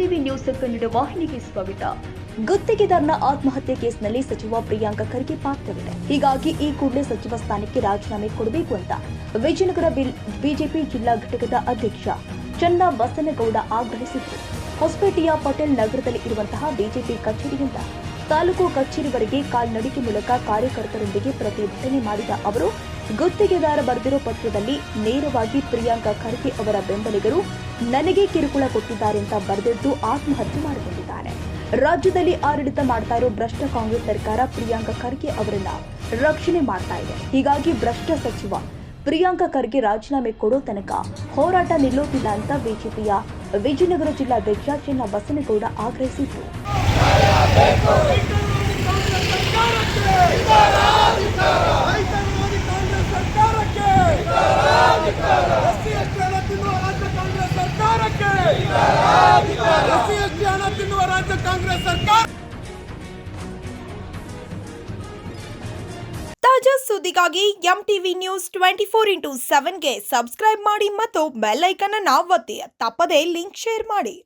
MTV news Kannada ವಾಹಿನಿಗೆ ಸ್ವಾಗತ. ಗುತ್ತಿಗೆದಾರನ ಆತ್ಮಹತ್ಯೆ ಕೇಸ್ನಲ್ಲಿ ಸಚಿವ ಪ್ರಿಯಾಂಕ ಖರ್ಗೆ ಪಾತ್ರವಿದೆ. ಹೀಗಾಗಿ ಈ ಕೂಡಲೇ ಸಚಿವ ಸ್ಥಾನಕ್ಕೆ ರಾಜೀನಾಮೆ ಕೊಡಬೇಕು ಅಂತ ವಿಜಯನಗರ ಬಿಜೆಪಿ ಜಿಲ್ಲಾ ಘಟಕದ ಅಧ್ಯಕ್ಷ ಚನ್ನ ಬಸನಗೌಡ ಆಗ್ರಹಿಸಿದರು. ಹೊಸಪೇಟೆಯ ಪಟೇಲ್ ನಗರದಲ್ಲಿ ಇರುವಂತಹ ಬಿಜೆಪಿ ಕಚೇರಿಯಿಂದ ತಾಲೂಕು ಕಚೇರಿವರೆಗೆ ಕಾಲ್ನಡಿಗೆ ಮೂಲಕ ಕಾರ್ಯಕರ್ತರೊಂದಿಗೆ ಪ್ರತಿಭಟನೆ ಮಾಡಿದ ಅವರು, ಗುತ್ತಿಗೆದಾರ ಬರೆದಿರೋ ಪತ್ರದಲ್ಲಿ ನೇರವಾಗಿ ಪ್ರಿಯಾಂಕ ಖರ್ಗೆ ಅವರ ಬೆಂಬಲಿಗರು ನನಗೆ ಕಿರುಕುಳ ಕೊಟ್ಟಿದ್ದಾರೆ ಅಂತ ಬರೆದಿದ್ದು ಆತ್ಮಹತ್ಯೆ ಮಾಡಿಕೊಂಡಿದ್ದಾರೆ. ರಾಜ್ಯದಲ್ಲಿ ಆಡಳಿತ ಮಾಡ್ತಾ ಇರೋ ಭ್ರಷ್ಟ ಕಾಂಗ್ರೆಸ್ ಸರ್ಕಾರ ಪ್ರಿಯಾಂಕ ಖರ್ಗೆ ಅವರನ್ನ ರಕ್ಷಣೆ ಮಾಡ್ತಾ ಇದೆ. ಹೀಗಾಗಿ ಭ್ರಷ್ಟ ಸಚಿವ ಪ್ರಿಯಾಂಕ ಖರ್ಗೆ ರಾಜೀನಾಮೆ ಕೊಡೋ ತನಕ ಹೋರಾಟ ನಿಲ್ಲೋದಿಲ್ಲ ಅಂತ ಬಿಜೆಪಿಯ ವಿಜಯನಗರ ಜಿಲ್ಲಾಧ್ಯಕ್ಷ ಚನ್ನ ಬಸನಗೌಡ ಆಗ್ರಹಿಸಿದರು. ತಾಜಾ ಸುದ್ದಿಗಾಗಿ ಎಂಟಿವಿ ನ್ಯೂಸ್ 24x7ಗೆ ಸಬ್ಸ್ಕ್ರೈಬ್ ಮಾಡಿ ಮತ್ತು ಬೆಲ್ ಐಕಾನ್ ಅನ್ನು ಒತ್ತಿ. ತಪ್ಪದೇ ಲಿಂಕ್ ಶೇರ್ ಮಾಡಿ.